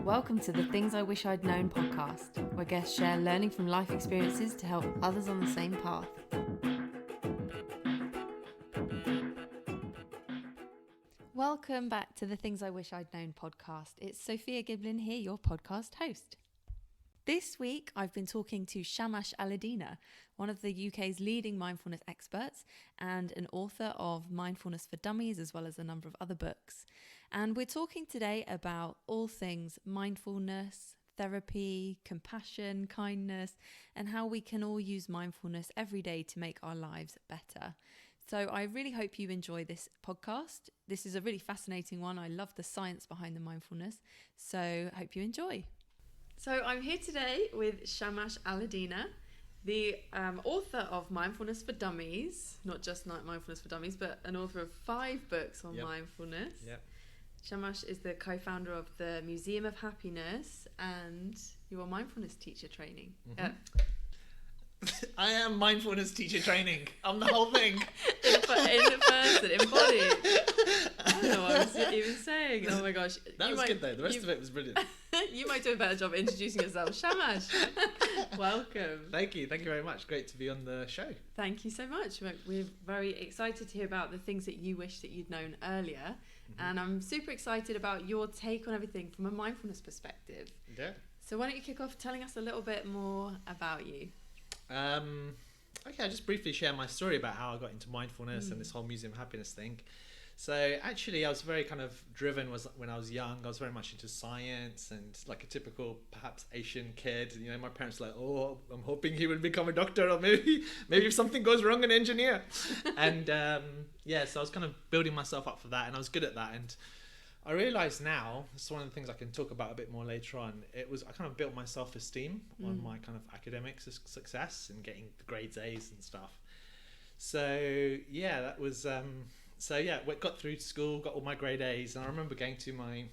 Welcome to the Things I Wish I'd Known podcast, where guests share learning from life experiences to help others on the same path. Welcome back to the Things I Wish I'd Known podcast. It's Sophia Giblin here, your podcast host. This week, I've been talking to Shamash Alidina, one of the UK's leading mindfulness experts and an author of Mindfulness for Dummies, as well as a number of other books. And we're talking today about all things mindfulness, therapy, compassion, kindness, and how we can all use mindfulness every day to make our lives better. So I really hope you enjoy this podcast. This is a really fascinating one. I love the science behind the mindfulness. So I hope you enjoy. So I'm here today with Shamash Alidina, the author of Mindfulness for Dummies, not just Mindfulness for Dummies, but an author of 5 books on mindfulness. Yep. Shamash is the co-founder of the Museum of Happiness and your mindfulness teacher training. Mm-hmm. I am mindfulness teacher training. I'm the whole thing. in person, embodied. I don't know what I was even saying. Oh my gosh. That was good though. The rest of it was brilliant. You might do a better job introducing yourself. Shamash, welcome. Thank you very much. Great to be on the show. Thank you so much. We're very excited to hear about the things that you wish that you'd known earlier. And I'm super excited about your take on everything from a mindfulness perspective. Yeah. So why don't you kick off telling us a little bit more about you? Okay, I'll just briefly share my story about how I got into mindfulness and this whole Museum of Happiness thing. So actually I was very kind of driven when I was young. I was very much into science and like a typical perhaps Asian kid. You know, my parents were like, oh, I'm hoping he will become a doctor, or maybe if something goes wrong, an engineer. And so I was kind of building myself up for that, and I was good at that. And I realise now, it's one of the things I can talk about a bit more later on, I kind of built my self-esteem on my kind of academic success and getting the grades A's and stuff. So yeah, that was... we got through school, got all my grade A's, and I remember going to my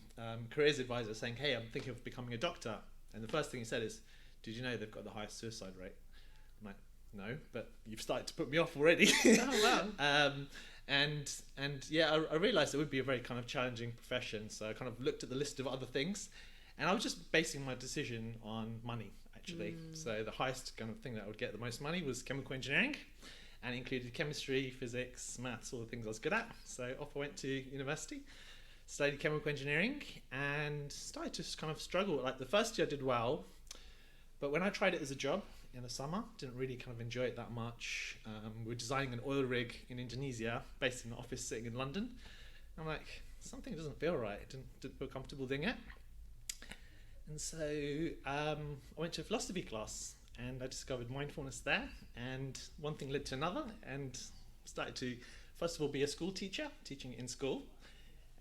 careers advisor saying, hey, I'm thinking of becoming a doctor. And the first thing he said is, did you know they've got the highest suicide rate? I'm like, no, but you've started to put me off already. Oh, wow. I realised it would be a very kind of challenging profession, so I kind of looked at the list of other things, and I was just basing my decision on money, actually. So the highest kind of thing that I would get the most money was chemical engineering, and it included chemistry, physics, maths, all the things I was good at. So off I went to university, studied chemical engineering, and started to kind of struggle. Like the first year I did well, but when I tried it as a job in the summer, didn't really kind of enjoy it that much. We were designing an oil rig in Indonesia, based in an office sitting in London. I'm like, something doesn't feel right. Didn't feel comfortable doing it. And so I went to a philosophy class, and I discovered mindfulness there, and one thing led to another, and started to first of all be a school teacher, teaching in school,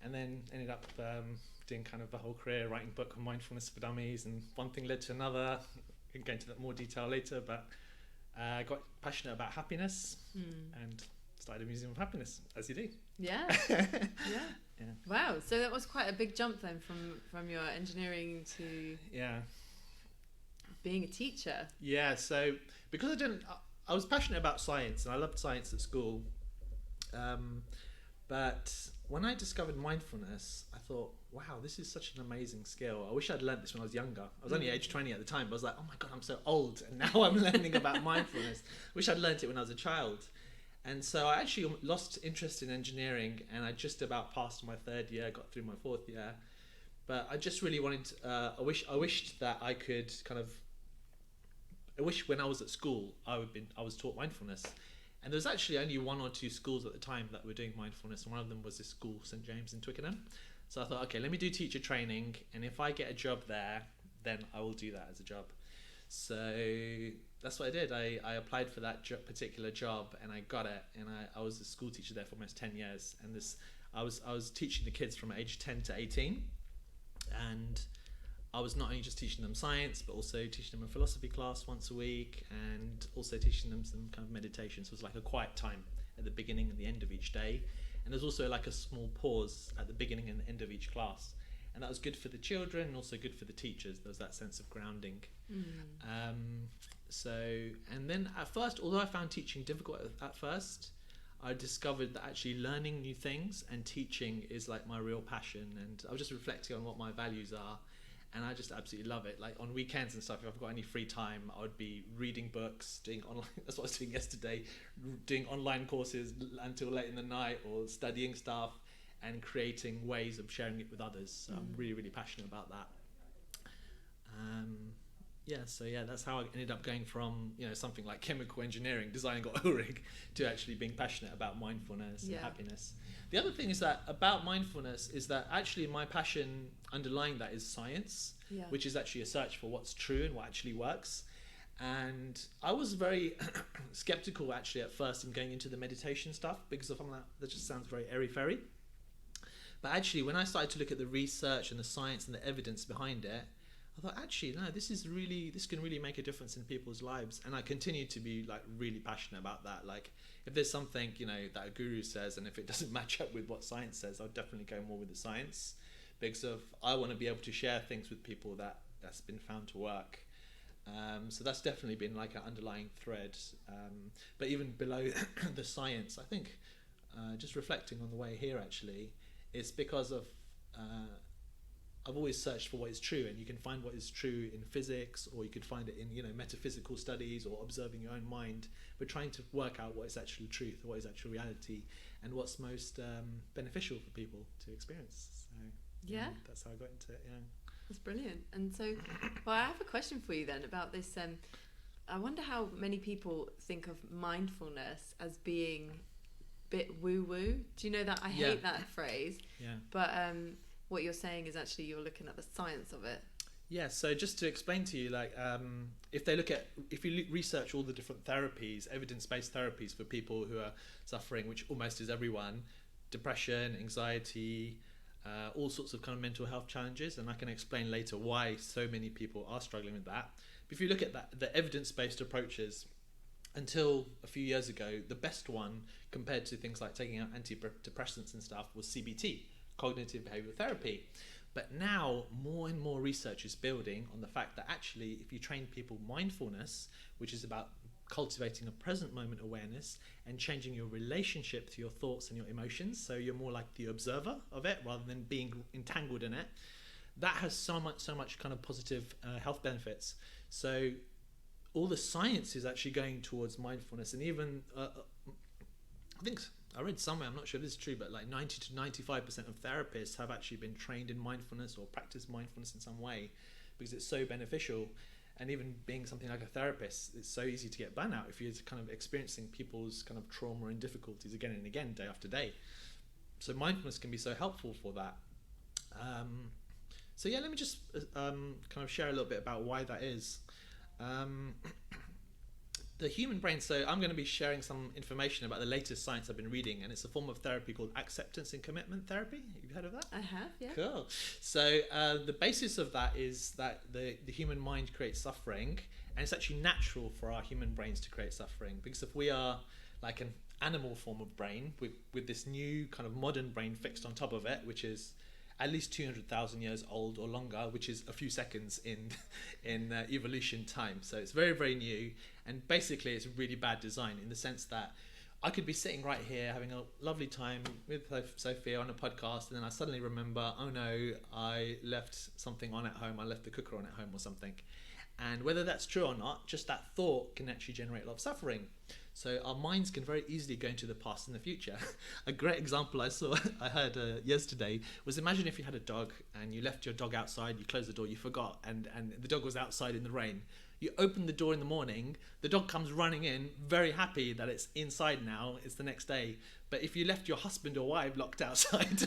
and then ended up doing kind of a whole career writing a book on mindfulness for dummies, and one thing led to another. I can go into that more detail later, but I got passionate about happiness and started a Museum of Happiness, as you do. Yeah. Yeah. Wow, so that was quite a big jump then from your engineering to being a teacher. Yeah, so because I was passionate about science, and I loved science at school, but when I discovered mindfulness, I thought, wow, this is such an amazing skill. I wish I'd learned this when I was younger. I was only age 20 at the time, but I was like, oh my God, I'm so old, and now I'm learning about mindfulness. Wish I'd learned it when I was a child. And so I actually lost interest in engineering, and I just about passed my 3rd year, got through my 4th year. But I just really wanted to, I wished that I could kind of, I wish when I was at school, I was taught mindfulness. And there was actually only 1 or 2 schools at the time that were doing mindfulness, and one of them was this school, St. James in Twickenham. So I thought, okay, let me do teacher training, and if I get a job there, then I will do that as a job. So that's what I did. I applied for that particular job, and I got it, and I was a school teacher there for almost 10 years. And I was teaching the kids from age 10 to 18, and I was not only just teaching them science, but also teaching them a philosophy class once a week, and also teaching them some kind of meditation. So it was like a quiet time at the beginning and the end of each day. And there's also like a small pause at the beginning and the end of each class. And that was good for the children and also good for the teachers. There was that sense of grounding. And then at first, although I found teaching difficult at first, I discovered that actually learning new things and teaching is like my real passion. And I was just reflecting on what my values are. and I just absolutely love it. Like on weekends and stuff, if I've got any free time, I would be reading books, doing online. That's what I was doing yesterday, doing online courses until late in the night, or studying stuff and creating ways of sharing it with others. So I'm really, really passionate about that. That's how I ended up going from something like chemical engineering, designing Ulrich, to actually being passionate about mindfulness and happiness. The other thing is that about mindfulness is that actually my passion underlying that is science, which is actually a search for what's true and what actually works. And I was very skeptical actually at first in going into the meditation stuff, because I'm like, that just sounds very airy-fairy. But actually, when I started to look at the research and the science and the evidence behind it, I thought, actually, no, this can really make a difference in people's lives. And I continue to be like really passionate about that. Like, if there's something, that a guru says, and if it doesn't match up with what science says, I'll definitely go more with the science, because I want to be able to share things with people that's been found to work. So that's definitely been like an underlying thread. But even below the science, I think, just reflecting on the way here, actually, it's because of I've always searched for what is true, and you can find what is true in physics, or you could find it in metaphysical studies or observing your own mind. We're trying to work out what is actual truth, what is actual reality, and what's most beneficial for people to experience. So that's how I got into it. That's brilliant. And so, well, I have a question for you then about this. I wonder how many people think of mindfulness as being a bit woo-woo. Do you know that? I hate that phrase. Yeah. But what you're saying is actually you're looking at the science of it. Yeah, so just to explain to you, like, if you research all the different therapies, evidence-based therapies for people who are suffering, which almost is everyone, depression, anxiety, all sorts of kind of mental health challenges, and I can explain later why so many people are struggling with that. But if you look at the evidence-based approaches, until a few years ago, the best one compared to things like taking out antidepressants and stuff was CBT, cognitive behavioral therapy. But now more and more research is building on the fact that actually if you train people mindfulness, which is about cultivating a present moment awareness and changing your relationship to your thoughts and your emotions, so you're more like the observer of it rather than being entangled in it, that has so much kind of positive health benefits. So all the science is actually going towards mindfulness, and even I think I read somewhere, I'm not sure if this is true, but like 90 to 95% of therapists have actually been trained in mindfulness or practice mindfulness in some way, because it's so beneficial. And even being something like a therapist, it's so easy to get burnout if you're kind of experiencing people's kind of trauma and difficulties again and again, day after day. So mindfulness can be so helpful for that. Let me just kind of share a little bit about why that is. The human brain, so I'm going to be sharing some information about the latest science I've been reading, and it's a form of therapy called acceptance and commitment therapy. Have you heard of that? I have, yeah. Cool. So the basis of that is that the human mind creates suffering, and it's actually natural for our human brains to create suffering, because if we are like an animal form of brain with this new kind of modern brain fixed on top of it, which is at least 200,000 years old or longer, which is a few seconds in evolution time. So it's very, very new. And basically it's a really bad design in the sense that I could be sitting right here having a lovely time with Sophia on a podcast, and then I suddenly remember, oh no, I left something on at home. I left the cooker on at home or something. And whether that's true or not, just that thought can actually generate a lot of suffering. So our minds can very easily go into the past and the future. A great example I heard yesterday was, imagine if you had a dog and you left your dog outside, you closed the door, you forgot, and the dog was outside in the rain. You open the door in the morning, the dog comes running in, very happy that it's inside now, it's the next day. But if you left your husband or wife locked outside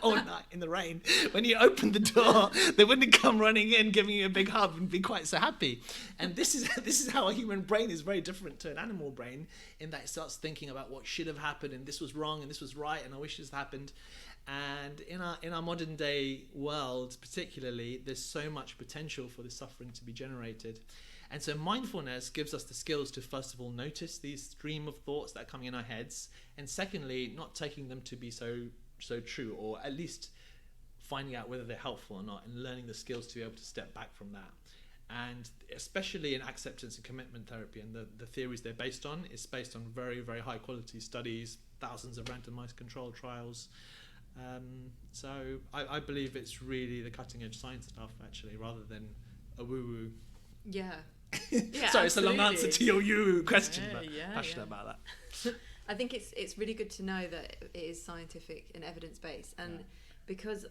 all night in the rain, when you opened the door, they wouldn't come running in, giving you a big hug and be quite so happy. And this is how a human brain is very different to an animal brain, in that it starts thinking about what should have happened, and this was wrong and this was right and I wish this happened. And in our modern day world particularly, there's so much potential for this suffering to be generated. And so mindfulness gives us the skills to first of all notice these stream of thoughts that are coming in our heads, and secondly not taking them to be so true, or at least finding out whether they're helpful or not, and learning the skills to be able to step back from that. And especially in acceptance and commitment therapy, and the theories they're based on, is based on very, very high quality studies, thousands of randomized controlled trials. So I believe it's really the cutting edge science stuff actually, rather than a woo woo. Yeah. Sorry, it's a long answer to your you question, but passionate about that. I think it's really good to know that it is scientific and evidence based, and because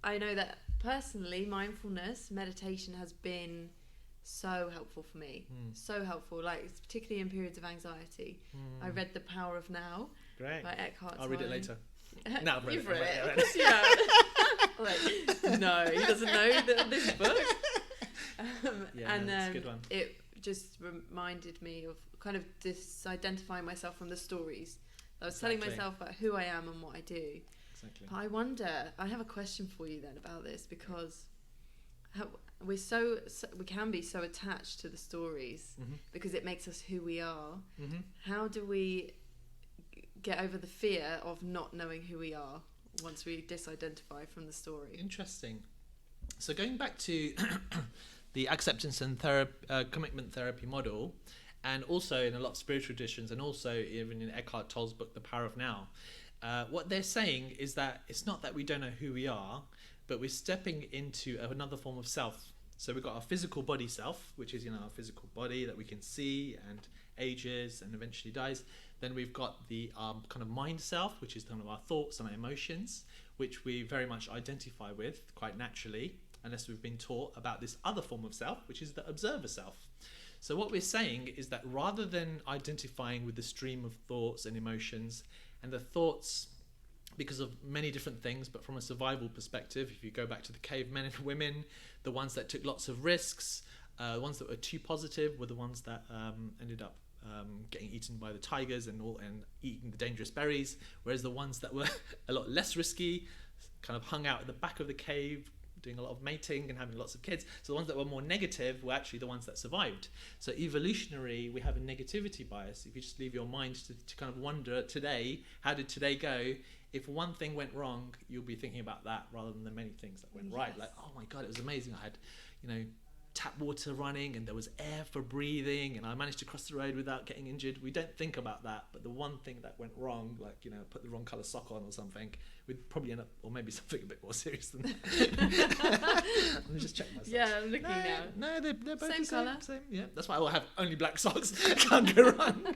I know that personally mindfulness meditation has been so helpful for me, so helpful, like particularly in periods of anxiety. I read The Power of Now by Eckhart Tolle. I'll read it later. No, You've read it. Yeah. Like, no, he doesn't know this book. And it's a good one. It just reminded me of kind of disidentifying myself from the stories. I was telling myself about who I am and what I do. Exactly. But I wonder, I have a question for you then about this, because we can be so attached to the stories because it makes us who we are. How do we get over the fear of not knowing who we are once we disidentify from the story? Interesting. So going back to the acceptance and commitment therapy model, and also in a lot of spiritual traditions, and also even in Eckhart Tolle's book, The Power of Now, what they're saying is that it's not that we don't know who we are, but we're stepping into another form of self. So we've got our physical body self, which is our physical body that we can see and ages and eventually dies. Then we've got the kind of mind self, which is kind of our thoughts and our emotions, which we very much identify with quite naturally, unless we've been taught about this other form of self, which is the observer self. So what we're saying is that rather than identifying with the stream of thoughts and emotions, and the thoughts, because of many different things, but from a survival perspective, if you go back to the cavemen and women, the ones that took lots of risks, the ones that were too positive were the ones that ended up getting eaten by the tigers and eating the dangerous berries, whereas the ones that were a lot less risky kind of hung out at the back of the cave, doing a lot of mating and having lots of kids. So the ones that were more negative were actually the ones that survived. So evolutionary, we have a negativity bias. If you just leave your mind to kind of wonder today, how did today go? If one thing went wrong, you'll be thinking about that rather than the many things that went right. Like, oh my God, it was amazing. I had, tap water running and there was air for breathing and I managed to cross the road without getting injured. We don't think about that, but the one thing that went wrong, like put the wrong colour sock on or something, we'd probably end up, or maybe something a bit more serious than that. Let me just check myself. Yeah, I'm looking now. No, they're both same the same colour. Same, yeah, that's why I will have only black socks. Can't go wrong.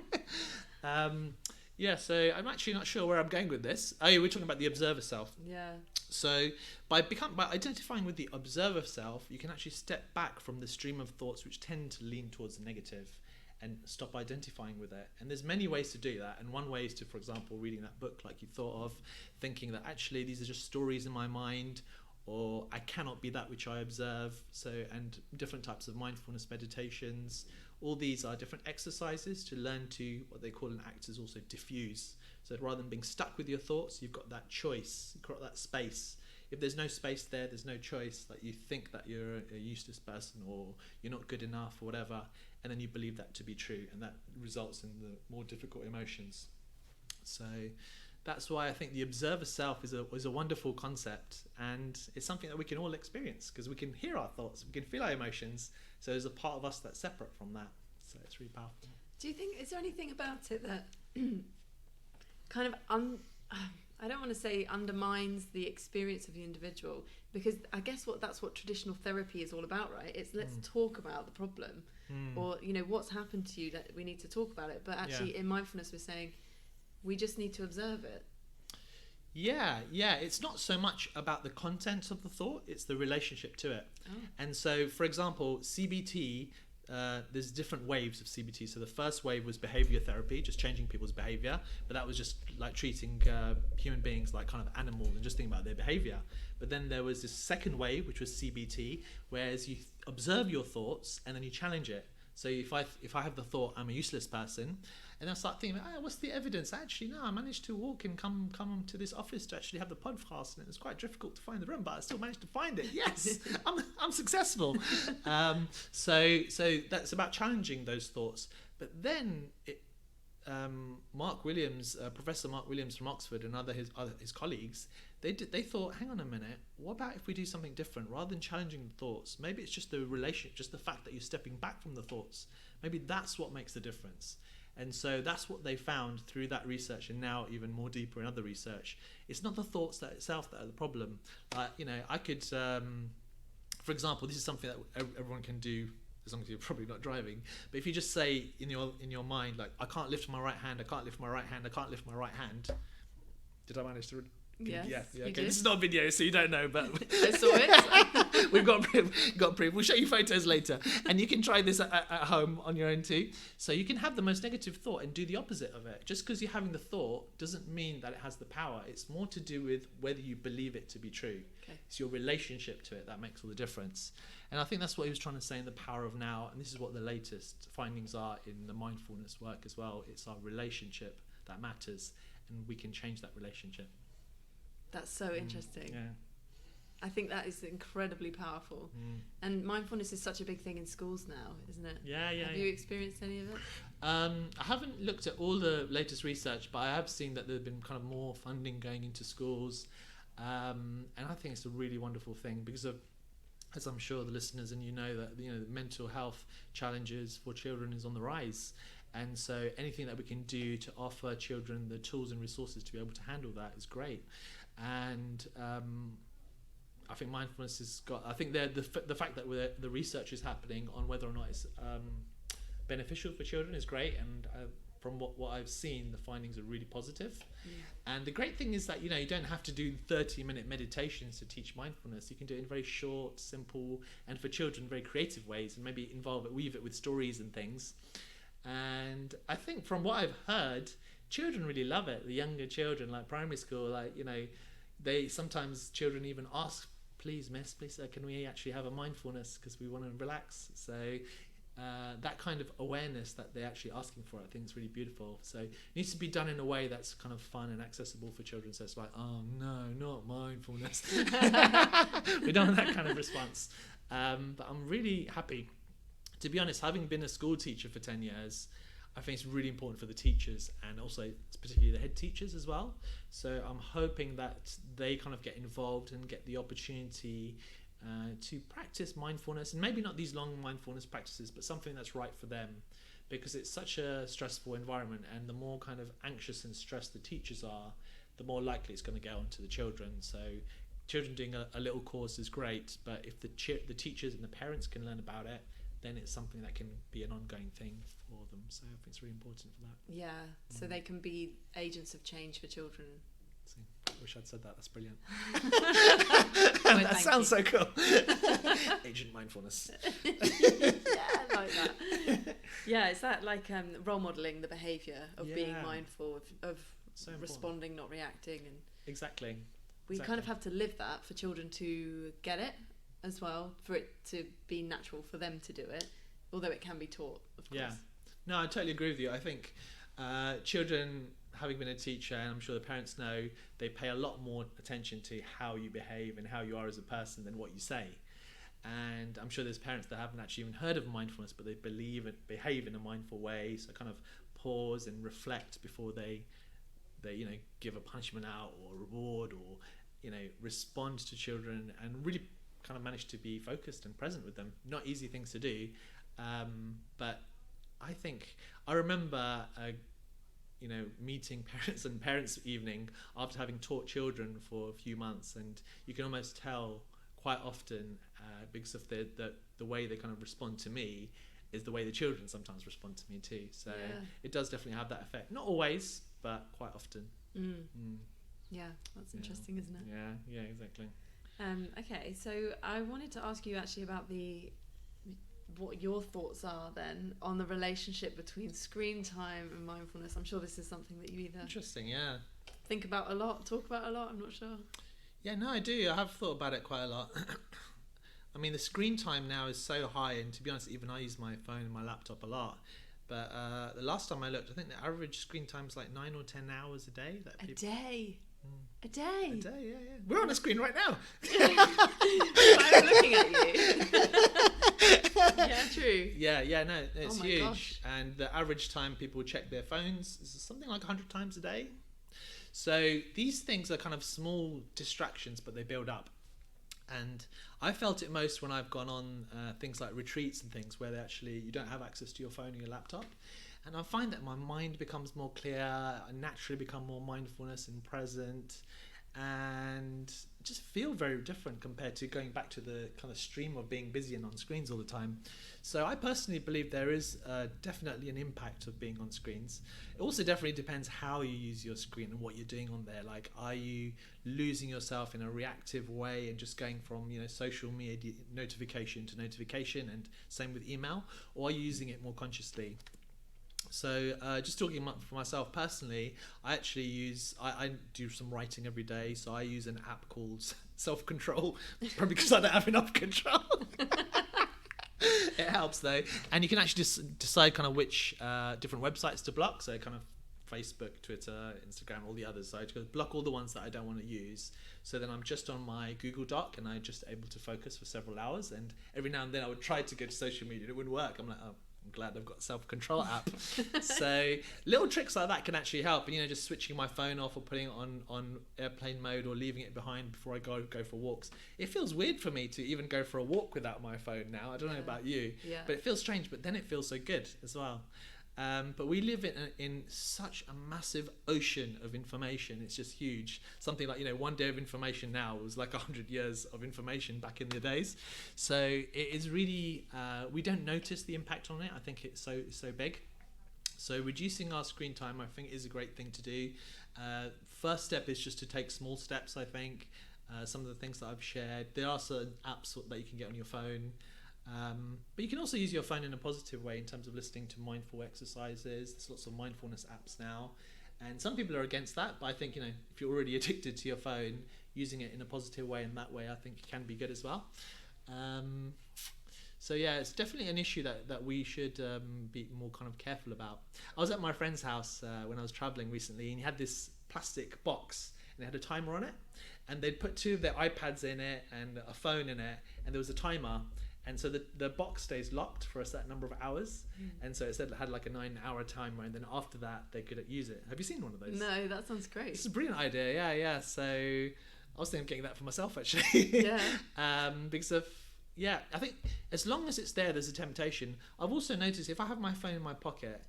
Yeah, so I'm actually not sure where I'm going with this. Oh, yeah, we're talking about the observer self. Yeah. So by identifying with the observer self, you can actually step back from the stream of thoughts which tend to lean towards the negative and stop identifying with it. And there's many ways to do that. And one way is to, for example, reading that book like you thought of, thinking that actually these are just stories in my mind, or I cannot be that which I observe. So, and different types of mindfulness meditations. All these are different exercises to learn to, what they call in actors also, diffuse. So rather than being stuck with your thoughts, you've got that choice, you've got that space. If there's no space there, there's no choice. Like you think that you're a useless person or you're not good enough or whatever, and then you believe that to be true, and that results in the more difficult emotions. So that's why I think the observer self is a wonderful concept, and it's something that we can all experience because we can hear our thoughts, we can feel our emotions. So there's a part of us that's separate from that. So it's really powerful. Do you think, is there anything about it that kind of, I don't want to say undermines the experience of the individual, because I guess that's what traditional therapy is all about, right? It's let's talk about the problem or, what's happened to you, that we need to talk about it. But actually in mindfulness, we're saying we just need to observe it. Yeah. It's not so much about the content of the thought, it's the relationship to it. Oh. And so, for example, CBT, there's different waves of CBT. So the first wave was behavior therapy, just changing people's behavior. But that was just like treating human beings like kind of animals and just thinking about their behavior. But then there was this second wave, which was CBT, whereas you observe your thoughts and then you challenge it. So if I have the thought, I'm a useless person, and I start thinking, what's the evidence? Actually, no, I managed to walk and come to this office to actually have the podcast, and it was quite difficult to find the room, but I still managed to find it. Yes, I'm successful. So that's about challenging those thoughts. But then Professor Mark Williams from Oxford and his colleagues, they thought, hang on a minute, what about if we do something different? Rather than challenging the thoughts, maybe it's just the relationship, just the fact that you're stepping back from the thoughts. Maybe that's what makes the difference. And so that's what they found through that research, and now even more deeper in other research. It's not the thoughts that itself that are the problem. I could, for example, this is something that everyone can do as long as you're probably not driving. But if you just say in your mind, like, I can't lift my right hand, I can't lift my right hand, I can't lift my right hand. Did I manage to? Yes, yeah. Okay. You did. This is not a video, so you don't know, but I saw it. we've got proof. We'll show you photos later, and you can try this at home on your own too. So you can have the most negative thought and do the opposite of it. Just because you're having the thought doesn't mean that it has the power. It's more to do with whether you believe it to be true. Okay. It's your relationship to it that makes all the difference. And I think that's what he was trying to say in The Power of Now, and this is what the latest findings are in the mindfulness work as well. It's our relationship that matters, and we can change that relationship. That's so interesting. Yeah. I think that is incredibly powerful. And mindfulness is such a big thing in schools now, isn't it? Yeah. Have you experienced any of it? I haven't looked at all the latest research, but I have seen that there's been kind of more funding going into schools. And I think it's a really wonderful thing because of, as I'm sure the listeners and that the mental health challenges for children is on the rise. And so anything that we can do to offer children the tools and resources to be able to handle that is great. And I think mindfulness has got, I think the fact that the research is happening on whether or not it's beneficial for children is great. And from what I've seen, the findings are really positive. And the great thing is that you don't have to do 30-minute meditations to teach mindfulness. You can do it in very short, simple, and for children very creative ways, and maybe weave it with stories and things. And I think from what I've heard, children really love it. The younger children, like primary school, they sometimes children even ask, please miss, please sir, can we actually have a mindfulness because we want to relax. So that kind of awareness that they're actually asking for, I think is really beautiful. So it needs to be done in a way that's kind of fun and accessible for children. So it's like, oh no, not mindfulness. We don't want that kind of response. But I'm really happy. To be honest, having been a school teacher for 10 years, I think it's really important for the teachers and also particularly the head teachers as well. So I'm hoping that they kind of get involved and get the opportunity to practice mindfulness, and maybe not these long mindfulness practices, but something that's right for them, because it's such a stressful environment, and the more kind of anxious and stressed the teachers are, the more likely it's going to go onto the children. So children doing a little course is great, but if the teachers and the parents can learn about it, then it's something that can be an ongoing thing for them. So I think it's really important for that. Yeah, so they can be agents of change for children. See, I wish I'd said that. That's brilliant. Well, that sounds so cool. Agent mindfulness. Yeah, I like that. Yeah, it's that role modelling the behaviour of being mindful of so responding, not reacting. And exactly. We kind of have to live that for children to get it as well, for it to be natural for them to do it, although it can be taught, of course. Yeah, no, I totally agree with you. I think children, having been a teacher, and I'm sure the parents know, they pay a lot more attention to how you behave and how you are as a person than what you say. And I'm sure there's parents that haven't actually even heard of mindfulness, but they behave in a mindful way. So kind of pause and reflect before they give a punishment out or a reward, or respond to children, and really kind of manage to be focused and present with them. Not easy things to do, but I remember meeting parents and parents evening after having taught children for a few months, and you can almost tell quite often because of the way they kind of respond to me is the way the children sometimes respond to me too. So it does definitely have that effect. Not always, but quite often. Yeah, that's interesting, isn't it? Yeah, exactly. Okay, so I wanted to ask you actually about what your thoughts are then on the relationship between screen time and mindfulness. I'm sure this is something that you either think about a lot, talk about a lot, I'm not sure. Yeah, no, I do. I have thought about it quite a lot. I mean, the screen time now is so high, and to be honest, even I use my phone and my laptop a lot. But the last time I looked, I think the average screen time is like 9 or 10 hours a day. A day? A day, yeah. We're on a screen right now. I'm looking at you. Yeah, true. Yeah, no, it's huge. Gosh. And the average time people check their phones is something like 100 times a day. So these things are kind of small distractions, but they build up. And I felt it most when I've gone on things like retreats and things where you don't have access to your phone or your laptop. And I find that my mind becomes more clear. I naturally become more mindfulness and present, and just feel very different compared to going back to the kind of stream of being busy and on screens all the time. So I personally believe there is definitely an impact of being on screens. It also definitely depends how you use your screen and what you're doing on there. Like, are you losing yourself in a reactive way and just going from, you know, social media notification to notification, and same with email, or are you using it more consciously? So just talking for myself personally, I actually I do some writing every day, so I use an app called Self-Control, probably because I don't have enough control. It helps though, and you can actually just decide kind of which different websites to block, so kind of Facebook, Twitter, Instagram, all the others. So I just block all the ones that I don't want to use, so then I'm just on my Google Doc and I'm just able to focus for several hours. And every now and then I would try to go to social media, it wouldn't work. I'm like, oh, I'm glad I've got a self-control app. So little tricks like that can actually help. And, you know, just switching my phone off or putting it on airplane mode or leaving it behind before I go for walks. It feels weird for me to even go for a walk without my phone now. I don't know about you, but it feels strange, but then it feels so good as well. But we live in such a massive ocean of information. It's just huge. Something like, you know, one day of information now was like 100 years of information back in the days. So it is really, we don't notice the impact on it. I think it's so big. So reducing our screen time, I think, is a great thing to do. First step is just to take small steps, I think. Some of the things that I've shared. There are certain apps that you can get on your phone. But you can also use your phone in a positive way in terms of listening to mindful exercises. There's lots of mindfulness apps now, and some people are against that, but I think, you know, if you're already addicted to your phone, using it in a positive way and that way, I think can be good as well. So yeah, it's definitely an issue that we should be more kind of careful about. I was at my friend's house when I was traveling recently, and he had this plastic box and it had a timer on it, and they'd put two of their iPads in it and a phone in it, and there was a timer. And so the box stays locked for a certain number of hours. And so it said it had like a 9-hour timer, and then after that they could use it. Have you seen one of those? No, that sounds great. It's a brilliant idea. Yeah. So I was thinking of getting that for myself, actually. Yeah. Because of, I think as long as it's there, there's a temptation. I've also noticed if I have my phone in my pocket,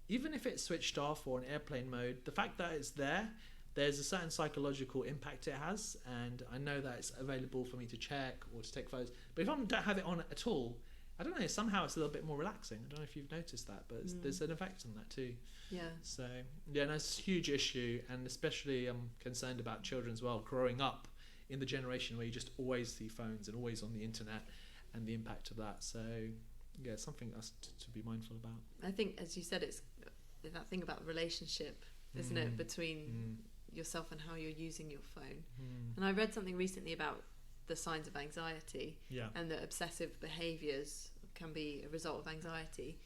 even if it's switched off or in airplane mode, the fact that it's there's a certain psychological impact it has, and I know that it's available for me to check or to take photos. But if I don't have it on at all, I don't know, somehow it's a little bit more relaxing. I don't know if you've noticed that, but there's an effect on that too. Yeah. So yeah, that's a huge issue, and especially I'm concerned about children as well, growing up in the generation where you just always see phones and always on the internet, and the impact of that. So yeah, something else to be mindful about. I think, as you said, it's that thing about relationship, isn't it, between yourself and how you're using your phone. And I read something recently about the signs of anxiety, and that obsessive behaviours can be a result of anxiety,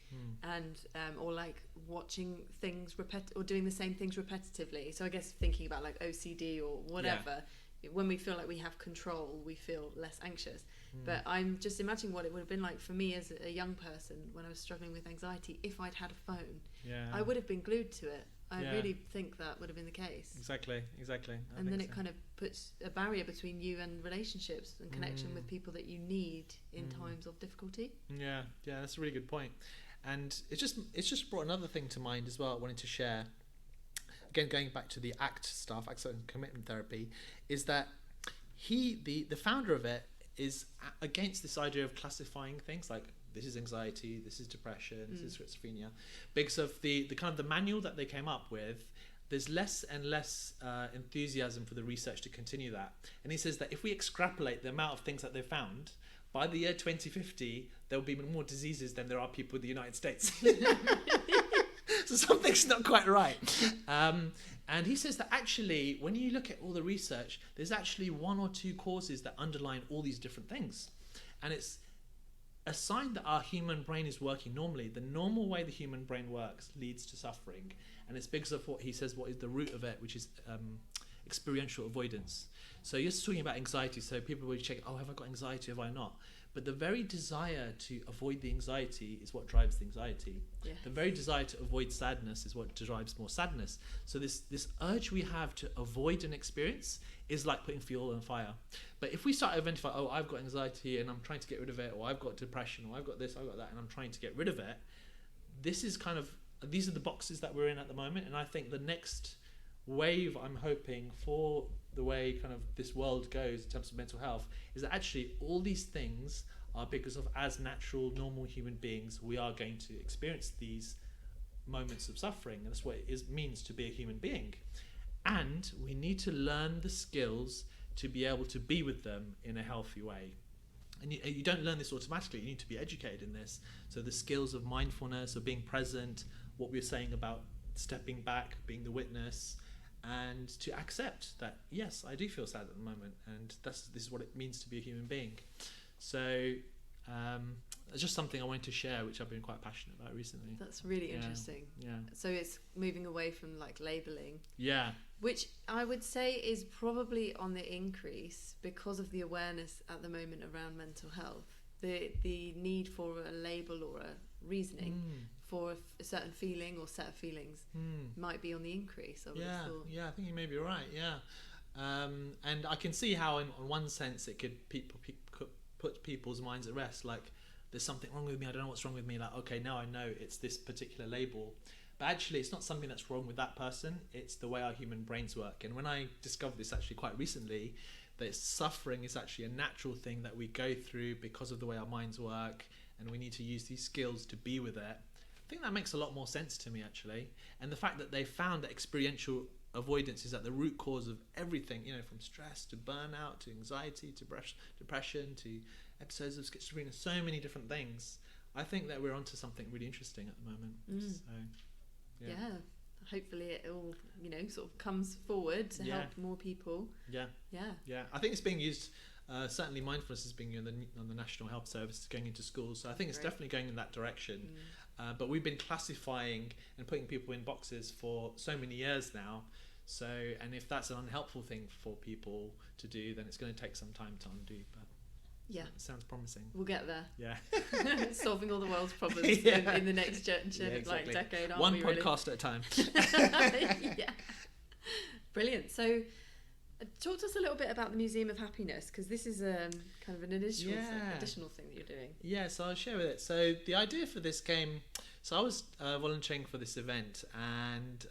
and or like watching things or doing the same things repetitively. So I guess thinking about like OCD or whatever, when we feel like we have control, we feel less anxious. But I'm just imagining what it would have been like for me as a young person when I was struggling with anxiety. If I'd had a phone, I would have been glued to it. I really think that would have been the case. Exactly. And then it kind of puts a barrier between you and relationships and connection with people that you need in times of difficulty. Yeah, that's a really good point. And it's just brought another thing to mind as well I wanted to share. Again, going back to the ACT stuff, Access and Commitment Therapy, is that the founder of it is against this idea of classifying things like this is anxiety, this is depression, this is schizophrenia, because of the kind of the manual that they came up with. There's less and less enthusiasm for the research to continue that. And he says that if we extrapolate the amount of things that they found, by the year 2050, there will be more diseases than there are people in the United States. So something's not quite right. And he says that actually, when you look at all the research, there's actually one or two causes that underline all these different things. And it's a sign that our human brain is working normally. The normal way the human brain works leads to suffering. And it's because of what he says, what is the root of it, which is experiential avoidance. So you're just talking about anxiety. So people will check, have I got anxiety, have I not? But the very desire to avoid the anxiety is what drives the anxiety. Yes. The very desire to avoid sadness is what drives more sadness. So this urge we have to avoid an experience is like putting fuel on fire. But if we start identifying, I've got anxiety and I'm trying to get rid of it, or I've got depression, or I've got this, I've got that, and I'm trying to get rid of it, this is kind of these are the boxes that we're in at the moment, and I think the next wave I'm hoping for the way kind of this world goes in terms of mental health is that actually all these things are because of, as natural normal human beings, we are going to experience these moments of suffering, and that's what it means to be a human being, and we need to learn the skills to be able to be with them in a healthy way. And you don't learn this automatically, you need to be educated in this. So the skills of mindfulness, of being present, what we were saying about stepping back, being the witness, and to accept that, yes, I do feel sad at the moment, and this is what it means to be a human being. So it's just something I wanted to share, which I've been quite passionate about recently. That's really interesting. Yeah. So it's moving away from like labeling. Yeah. Which I would say is probably on the increase because of the awareness at the moment around mental health. The need for a label or a reasoning for a certain feeling or set of feelings might be on the increase. I would have thought. Yeah, I think you may be right. Yeah, and I can see how, in one sense, it could put people's minds at rest. Like, there's something wrong with me. I don't know what's wrong with me. Like, okay, now I know it's this particular label. But actually, it's not something that's wrong with that person. It's the way our human brains work. And when I discovered this actually quite recently, that suffering is actually a natural thing that we go through because of the way our minds work, and we need to use these skills to be with it. I think that makes a lot more sense to me, actually. And the fact that they found that experiential avoidance is at the root cause of everything, from stress to burnout to anxiety to depression to episodes of schizophrenia, so many different things. I think that we're onto something really interesting at the moment. So, yeah. Hopefully it all, sort of comes forward to help more people. Yeah. I think it's being used. Certainly, mindfulness is being used on the National Health Service, going into schools. So I think it's definitely going in that direction. But we've been classifying and putting people in boxes for so many years now. So, and if that's an unhelpful thing for people to do, then it's going to take some time to undo. But yeah, it sounds promising. We'll get there. Yeah, solving all the world's problems in the next exactly. decade. Aren't One we, podcast at a time. Yeah, brilliant. So, talk to us a little bit about the Museum of Happiness, because this is kind of an additional thing that you're doing. Yeah, so I'll share with it. So the idea for this came. So I was volunteering for this event, and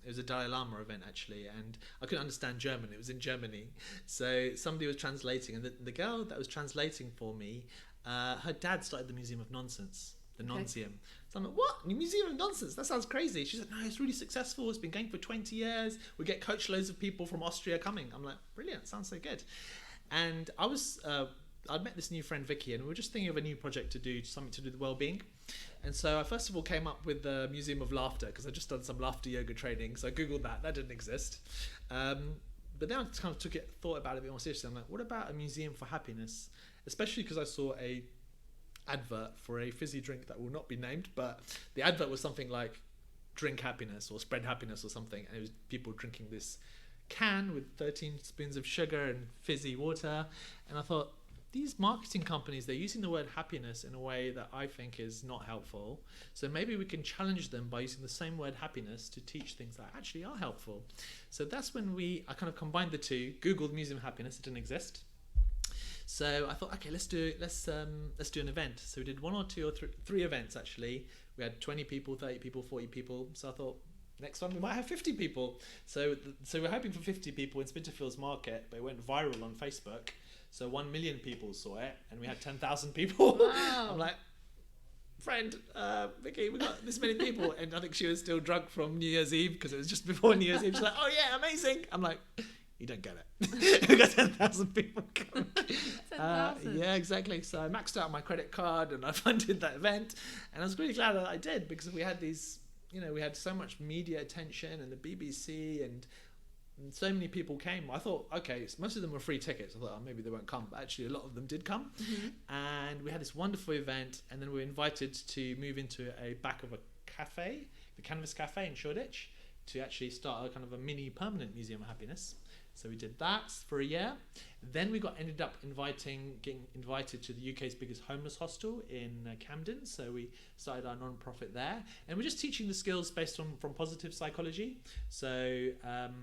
it was a Dalai Lama event actually, and I couldn't understand German. It was in Germany, so somebody was translating, and the girl that was translating for me, her dad started the Museum of Nonsense, the Nonsium. So I'm like, what? The Museum of Nonsense? That sounds crazy. She's like, no, it's really successful. It's been going for 20 years. We get coach loads of people from Austria coming. I'm like, brilliant. Sounds so good. And I'd met this new friend Vicky, and we were just thinking of a new project to do, something to do with well-being. And so I first of all came up with the Museum of Laughter, because I'd just done some laughter yoga training. So I googled that didn't exist. But then I kind of thought about it a bit more seriously. I'm like, what about a museum for happiness? Especially because I saw a advert for a fizzy drink that will not be named, but the advert was something like drink happiness or spread happiness or something, and it was people drinking this can with 13 spoons of sugar and fizzy water. And I thought, these marketing companies, they're using the word happiness in a way that I think is not helpful. So maybe we can challenge them by using the same word happiness to teach things that actually are helpful. So that's when I kind of combined the two, Googled Museum of Happiness, it didn't exist. So I thought, okay, let's do an event. So we did one or two or three events actually. We had 20 people, 30 people, 40 people. So I thought, next one we might have 50 people. So we're hoping for 50 people in Spinterfields Market, but it went viral on Facebook. So 1 million people saw it, and we had 10,000 people. Wow. I'm like, friend, Vicky, we got this many people. And I think she was still drunk from New Year's Eve, because it was just before New Year's Eve. She's like, oh yeah, amazing. I'm like, you don't get it. We got 10,000 people coming. 10,000. Yeah, exactly. So I maxed out my credit card and I funded that event. And I was really glad that I did, because we had these, we had so much media attention and the BBC and so many people came. I thought, okay, most of them were free tickets. I thought, oh, maybe they won't come, but actually a lot of them did come. And we had this wonderful event, and then we were invited to move into a back of a cafe, the Canvas Cafe in Shoreditch, to actually start a kind of a mini permanent Museum of Happiness. So we did that for a year. Then we ended up getting invited to the UK's biggest homeless hostel in Camden. So we started our non-profit there, and we're just teaching the skills based from positive psychology. So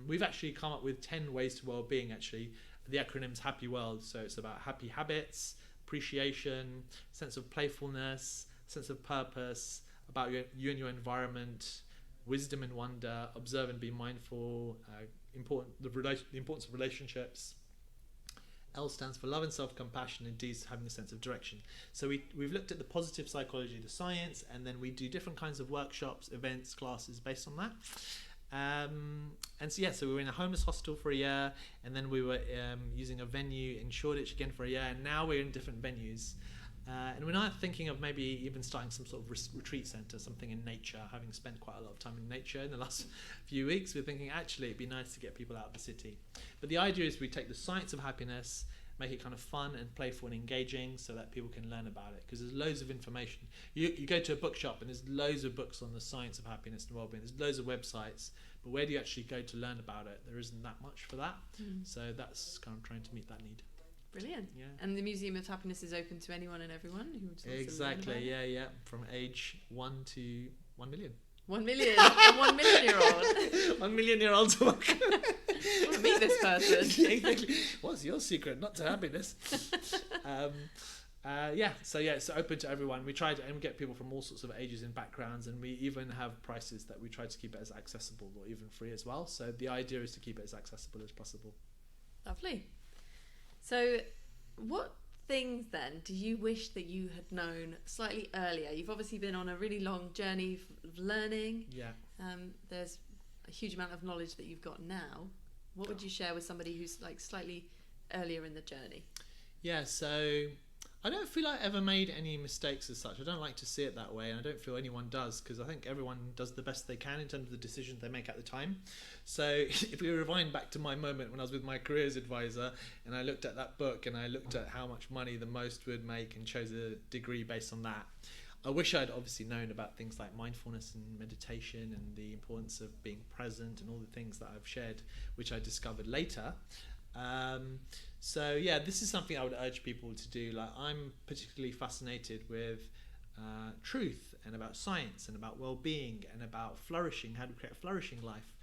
we've actually come up with 10 ways to well-being. Actually, the acronym's Happy World. So it's about happy habits, appreciation, sense of playfulness, sense of purpose, about you and your environment, wisdom and wonder, observe and be mindful, the importance of relationships. L stands for love and self-compassion, and D is having a sense of direction. So we've looked at the positive psychology, the science, and then we do different kinds of workshops, events, classes based on that. And so we were in a homeless hostel for a year, and then we were using a venue in Shoreditch again for a year, and now we're in different venues. And we're now thinking of maybe even starting some sort of retreat centre, something in nature. Having spent quite a lot of time in nature in the last few weeks, we're thinking actually it'd be nice to get people out of the city. But the idea is we take the science of happiness, make it kind of fun and playful and engaging so that people can learn about it. Because there's loads of information. You go to a bookshop and there's loads of books on the science of happiness and well-being. There's loads of websites. But where do you actually go to learn about it? There isn't that much for that. So that's kind of trying to meet that need. Brilliant. Yeah. And the Museum of Happiness is open to anyone and everyone who wants to learn about it? Yeah. From age 1 to 1 million. 1 million. A 1 million year old. 1 million year olds. I want to meet this person. Exactly. What's your secret? Not to happiness. So it's open to everyone. We try to get people from all sorts of ages and backgrounds, and we even have prices that we try to keep it as accessible or even free as well. So the idea is to keep it as accessible as possible. Lovely. So what things then do you wish that you had known slightly earlier? You've obviously been on a really long journey of learning. Yeah. There's a huge amount of knowledge that you've got now. What would you share with somebody who's like slightly earlier in the journey? Yeah, so I don't feel I ever made any mistakes as such. I don't like to see it that way, and I don't feel anyone does, because I think everyone does the best they can in terms of the decisions they make at the time. So if we rewind back to my moment when I was with my careers advisor and I looked at that book and I looked at how much money the most would make and chose a degree based on that, I wish I'd obviously known about things like mindfulness and meditation and the importance of being present and all the things that I've shared, which I discovered later. This is something I would urge people to do. Like, I'm particularly fascinated with truth and about science and about well-being and about flourishing, how to create a flourishing life.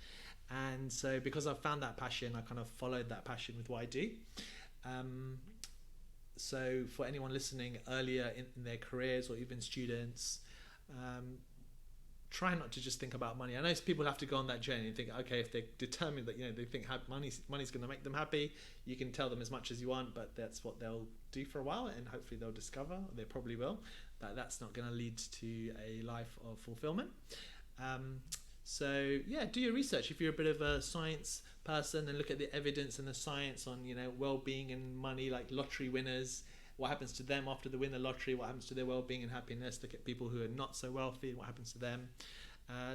And so because I've found that passion, I kind of followed that passion with what I do. So for anyone listening earlier in their careers or even students, try not to just think about money. I know people have to go on that journey and think, okay, if they're determined that they think money's going to make them happy, you can tell them as much as you want, but that's what they'll do for a while, and hopefully they'll discover, or they probably will, that that's not going to lead to a life of fulfillment. Do your research. If you're a bit of a science person, then look at the evidence and the science on well-being and money, like lottery winners. What happens to them after they win the lottery? What happens to their well-being and happiness? Look at people who are not so wealthy. What happens to them?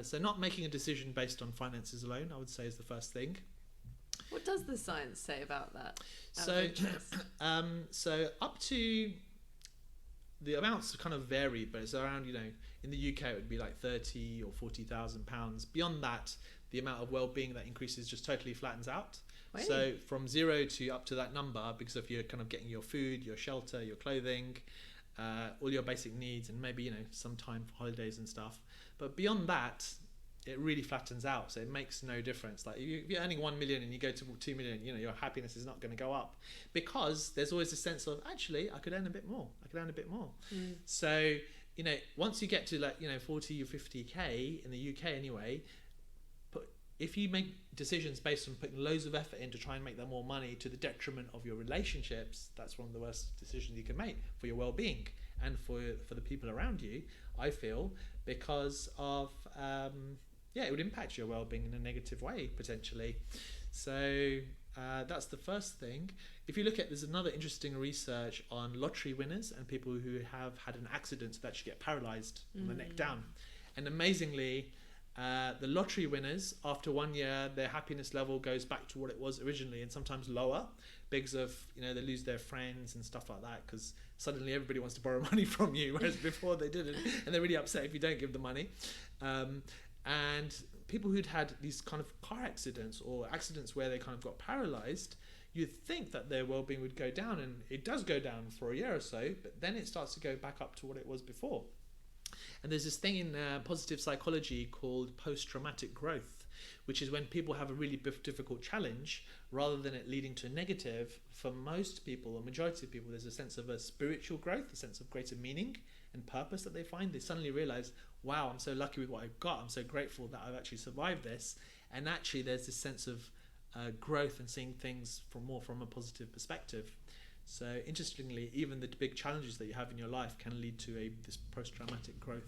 So not making a decision based on finances alone, I would say, is the first thing. What does the science say about that? So up to the amounts kind of vary, but it's around in the UK it would be like £30,000 or £40,000. Beyond that, the amount of well-being that increases just totally flattens out. Really? So from 0 to up to that number, because if you're kind of getting your food, your shelter, your clothing, all your basic needs, and maybe some time for holidays and stuff. But beyond that, it really flattens out. So it makes no difference. Like if you're earning 1 million and you go to 2 million, your happiness is not going to go up, because there's always a sense of, actually, I could earn a bit more. So once you get to 40 or 50k in the UK anyway, if you make decisions based on putting loads of effort in to try and make that more money to the detriment of your relationships, that's one of the worst decisions you can make for your well-being and for the people around you, I feel, because of it would impact your well-being in a negative way potentially. So that's the first thing. If you look at, there's another interesting research on lottery winners and people who have had an accident that actually get paralyzed from the neck down, and amazingly, the lottery winners, after 1 year, their happiness level goes back to what it was originally, and sometimes lower, because of they lose their friends and stuff like that, because suddenly everybody wants to borrow money from you, whereas before they didn't, and they're really upset if you don't give them money. And people who'd had these kind of car accidents or accidents where they kind of got paralyzed, you'd think that their well-being would go down, and it does go down for a year or so, but then it starts to go back up to what it was before. And there's this thing in positive psychology called post-traumatic growth, which is when people have a really difficult challenge, rather than it leading to a negative, for most people, or majority of people, there's a sense of a spiritual growth, a sense of greater meaning and purpose that they find. They suddenly realize, wow, I'm so lucky with what I've got. I'm so grateful that I've actually survived this. And actually there's this sense of growth and seeing things from a positive perspective. So interestingly, even the big challenges that you have in your life can lead to this post-traumatic growth.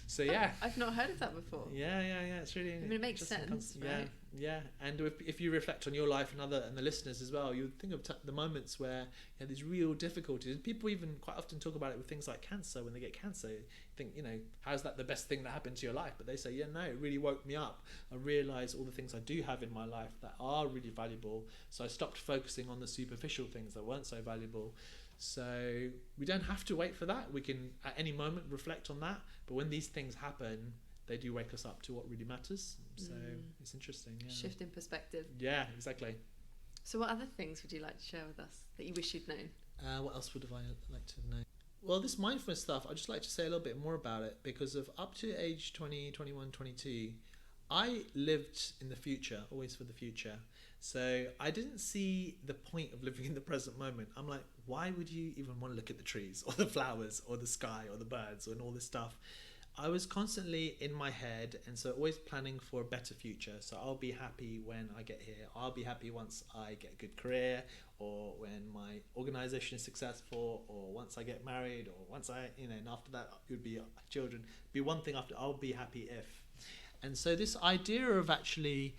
So yeah, I've not heard of that before. Yeah. It's really. I mean, it makes sense, right? Yeah. And if you reflect on your life and the listeners as well, you would think of the moments where you have these real difficulties. People even quite often talk about it with things like cancer. When they get cancer, you think, how's that the best thing that happened to your life? But they say, yeah, no, it really woke me up. I realised all the things I do have in my life that are really valuable. So I stopped focusing on the superficial things that weren't so valuable. So we don't have to wait for that. We can at any moment reflect on that. But when these things happen, they do wake us up to what really matters. So it's interesting. Yeah. Shift in perspective. Yeah, exactly. So what other things would you like to share with us that you wish you'd known? What else would I like to know? Well, this mindfulness stuff, I'd just like to say a little bit more about it, because of up to age 20, 21, 22, I lived in the future, always for the future. So I didn't see the point of living in the present moment. I'm like, why would you even want to look at the trees or the flowers or the sky or the birds and all this stuff? I was constantly in my head, and so always planning for a better future. So I'll be happy when I get here. I'll be happy once I get a good career, or when my organization is successful, or once I get married, or once and after that it would be children. Be one thing after, I'll be happy if. And so this idea of actually,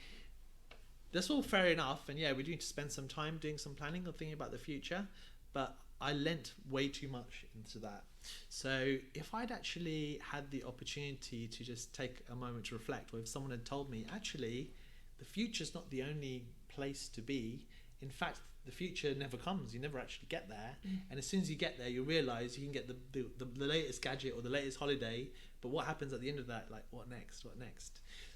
that's all fair enough, and yeah, we do need to spend some time doing some planning or thinking about the future, but I lent way too much into that. So if I'd actually had the opportunity to just take a moment to reflect, or if someone had told me, actually, the future's not the only place to be. In fact, the future never comes. You never actually get there. And as soon as you get there, you realize you can get the latest gadget or the latest holiday, but what happens at the end of that? Like, what next?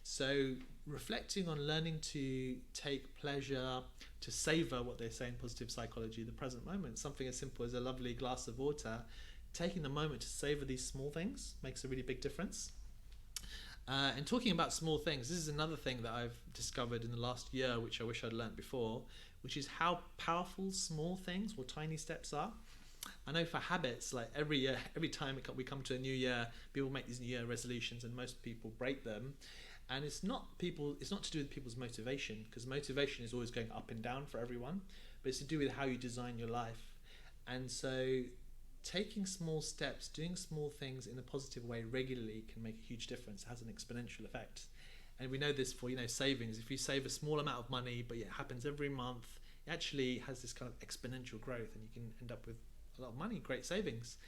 So reflecting on learning to take pleasure, to savor what they say in positive psychology, the present moment, something as simple as a lovely glass of water, taking the moment to savor these small things makes a really big difference. And talking about small things, this is another thing that I've discovered in the last year, which I wish I'd learned before, which is how powerful small things or tiny steps are. I know for habits, like every year, every time we come to a new year, people make these New Year resolutions, and most people break them. And it's not to do with people's motivation, because motivation is always going up and down for everyone, but it's to do with how you design your life. And so taking small steps, doing small things in a positive way regularly can make a huge difference. It has an exponential effect. And we know this for, savings. If you save a small amount of money, but it happens every month, it actually has this kind of exponential growth, and you can end up with a lot of money, great savings.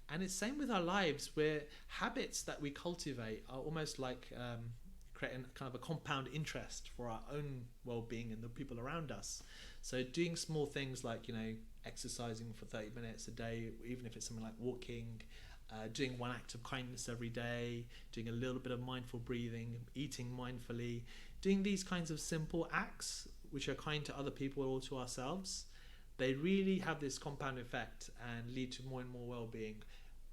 And it's same with our lives, where habits that we cultivate are almost like creating kind of a compound interest for our own well-being and the people around us. So doing small things like, exercising for 30 minutes a day, even if it's something like walking, doing one act of kindness every day, doing a little bit of mindful breathing, eating mindfully, doing these kinds of simple acts which are kind to other people or to ourselves, they really have this compound effect and lead to more and more well-being.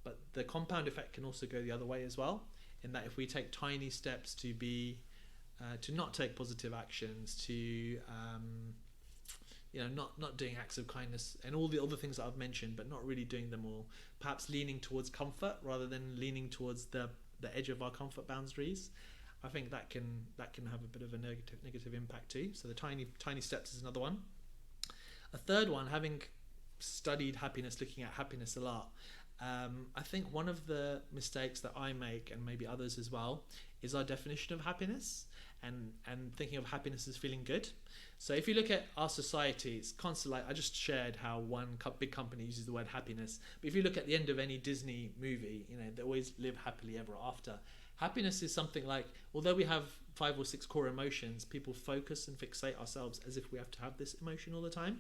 But the compound effect can also go the other way as well, in that if we take tiny steps to not take positive actions, to not doing acts of kindness and all the other things that I've mentioned, but not really doing them all, perhaps leaning towards comfort rather than leaning towards the edge of our comfort boundaries, I think that can have a bit of a negative impact too. So the tiny steps is another one. A third one, having studied happiness, looking at happiness a lot, I think one of the mistakes that I make, and maybe others as well, is our definition of happiness and thinking of happiness as feeling good. So if you look at our society, it's constantly, like I just shared how one big company uses the word happiness, but if you look at the end of any Disney movie, they always live happily ever after. Happiness is something like, although we have 5 or 6 core emotions, people focus and fixate ourselves as if we have to have this emotion all the time.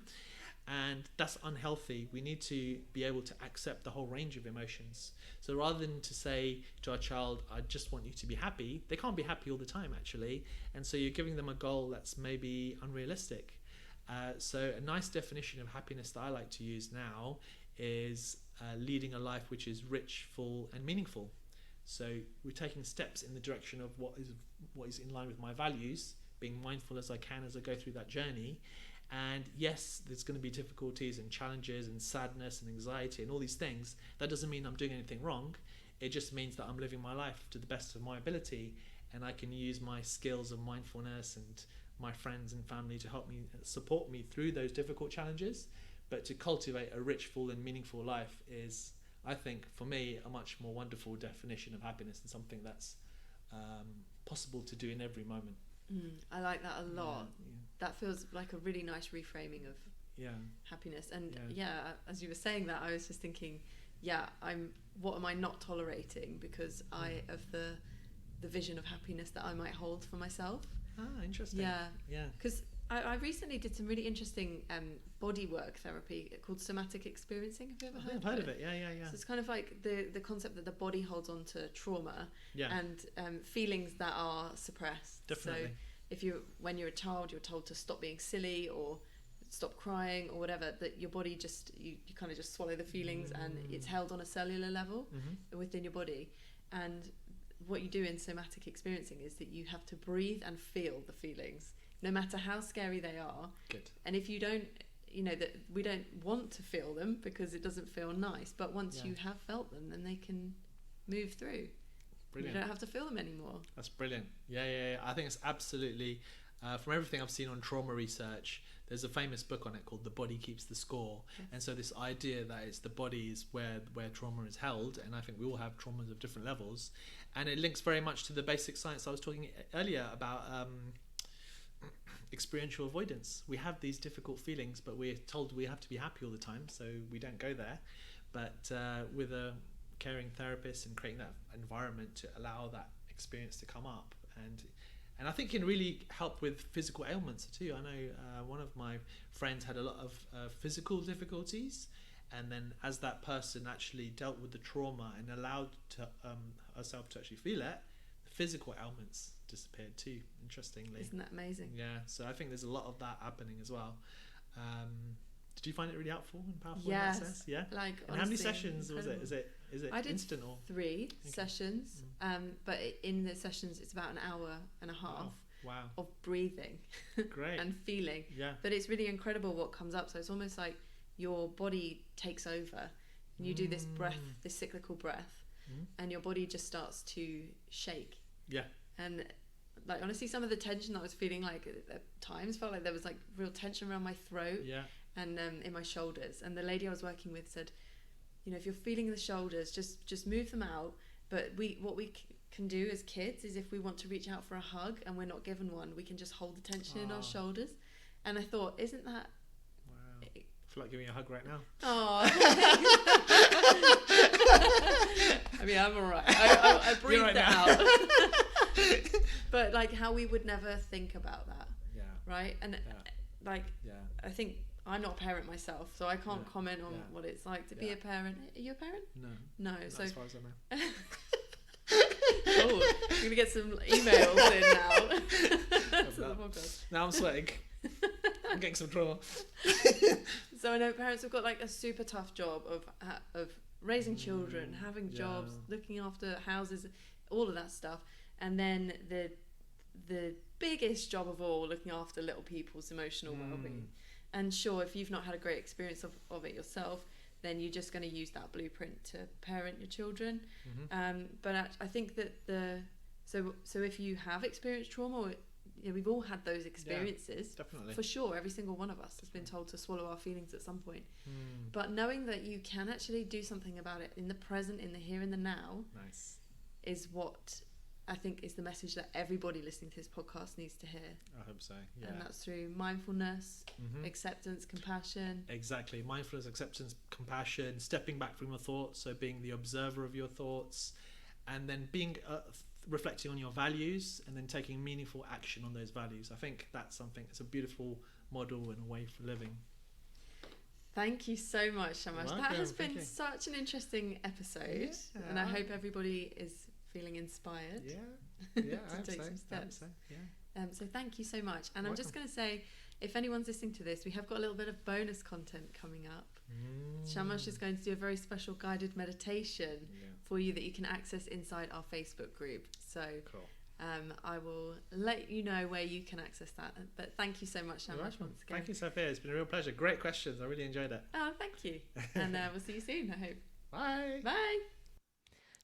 And that's unhealthy. We need to be able to accept the whole range of emotions. So rather than to say to our child, I just want you to be happy, they can't be happy all the time actually. And so you're giving them a goal that's maybe unrealistic. So a nice definition of happiness that I like to use now is leading a life which is rich, full and meaningful. So we're taking steps in the direction of what is in line with my values, being mindful as I can as I go through that journey. And yes, there's going to be difficulties and challenges and sadness and anxiety and all these things. That doesn't mean I'm doing anything wrong. It just means that I'm living my life to the best of my ability, and I can use my skills of mindfulness and my friends and family to help me, support me through those difficult challenges. But to cultivate a rich, full and meaningful life is, I think, for me, a much more wonderful definition of happiness, and something that's possible to do in every moment. I like that a lot. Yeah. That feels like a really nice reframing of happiness. And as you were saying that, I was just thinking, what am I not tolerating because of the vision of happiness that I might hold for myself. Interesting. Yeah. Because I recently did some really interesting body work therapy called somatic experiencing. Have you ever heard of it? I've heard of it. Yeah. So it's kind of like the concept that the body holds on to trauma and feelings that are suppressed. Definitely. So when you're a child, you're told to stop being silly or stop crying or whatever, that your body you kind of just swallow the feelings and it's held on a cellular level within your body. And what you do in somatic experiencing is that you have to breathe and feel the feelings, no matter how scary they are. Good. And if you don't, that we don't want to feel them because it doesn't feel nice, but once you have felt them, then they can move through. Brilliant. You don't have to feel them anymore. That's brilliant. Yeah. I think it's absolutely, from everything I've seen on trauma research, there's a famous book on it called The Body Keeps the Score. Yes. And so this idea that it's the body is where trauma is held, and I think we all have traumas of different levels, and it links very much to the basic science I was talking earlier about experiential avoidance. We have these difficult feelings, but we're told we have to be happy all the time, so we don't go there. But with a caring therapist and creating that environment to allow that experience to come up, and I think it can really help with physical ailments too. I know one of my friends had a lot of physical difficulties, and then as that person actually dealt with the trauma and allowed herself to actually feel it, the physical ailments disappeared too, interestingly. Isn't that amazing? Yeah, so I think there's a lot of that happening as well. Did you find it really helpful and powerful? Yes. In that sense? Yeah. Like, and how many sessions incredible. Was it? Is it I did instant or 3 sessions, but in the sessions it's about an hour and a half of breathing Great. and feeling. Yeah. But it's really incredible what comes up. So it's almost like your body takes over, and you do this breath, this cyclical breath, and your body just starts to shake. Yeah. And like honestly, some of the tension that I was feeling, like at times felt like there was like real tension around my throat. Yeah. And in my shoulders. And the lady I was working with said, if you're feeling the shoulders, just move them out. But what we can do as kids is, if we want to reach out for a hug and we're not given one, we can just hold the tension in our shoulders. And I thought, isn't that... Wow. I feel like giving you a hug right now. Oh. I mean, I'm all right. I breathed right it out. But like how we would never think about that. Yeah. Right? And I think... I'm not a parent myself, so I can't comment on what it's like to be a parent. Are you a parent? No. So as far as I know. Oh, we're gonna get some emails in now. To the podcast. Now I'm sweating. I'm getting some trauma. So I know parents have got like a super tough job of raising children, having jobs, looking after houses, all of that stuff, and then the biggest job of all, looking after little people's emotional well-being. And sure, if you've not had a great experience of it yourself, then you're just going to use that blueprint to parent your children. But I think that so if you have experienced trauma, we've all had those experiences. Definitely. For sure, every single one of us has been told to swallow our feelings at some point. But knowing that you can actually do something about it in the present, in the here and the now, is what I think is the message that everybody listening to this podcast needs to hear. I hope so, yeah. And that's through mindfulness, acceptance, compassion. Exactly. Mindfulness, acceptance, compassion, stepping back from your thoughts, so being the observer of your thoughts, and then being reflecting on your values, and then taking meaningful action on those values. I think that's something, it's a beautiful model and a way for living. Thank you so much, Shamash. That has been such an interesting episode, and I hope everybody is feeling inspired to take some steps. So thank you so much. And You're I'm just going to say, if anyone's listening to this, we have got a little bit of bonus content coming up. Shamash is going to do a very special guided meditation for you that you can access inside our Facebook group. So Cool. I will let you know where you can access that. But thank you so much, Shamash, once again. Thank you, Sophia. It's been a real pleasure. Great questions. I really enjoyed it. Oh, thank you. And we'll see you soon, I hope. Bye. Bye.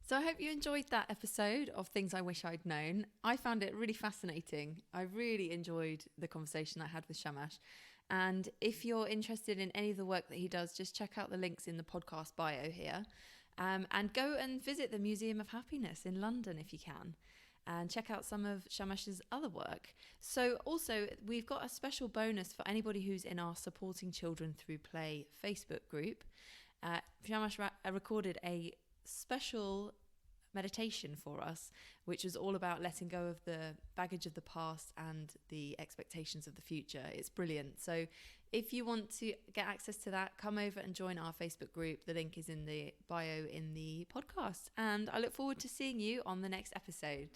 So I hope you enjoyed that episode of Things I Wish I'd Known. I found it really fascinating. I really enjoyed the conversation I had with Shamash. And if you're interested in any of the work that he does, just check out the links in the podcast bio here. And go and visit the Museum of Happiness in London if you can. And check out some of Shamash's other work. So also, we've got a special bonus for anybody who's in our Supporting Children Through Play Facebook group. Shamash recorded a special meditation for us, which was all about letting go of the baggage of the past and the expectations of the future. It's brilliant. So if you want to get access to that, come over and join our Facebook group. The link is in the bio in the podcast. And I look forward to seeing you on the next episode.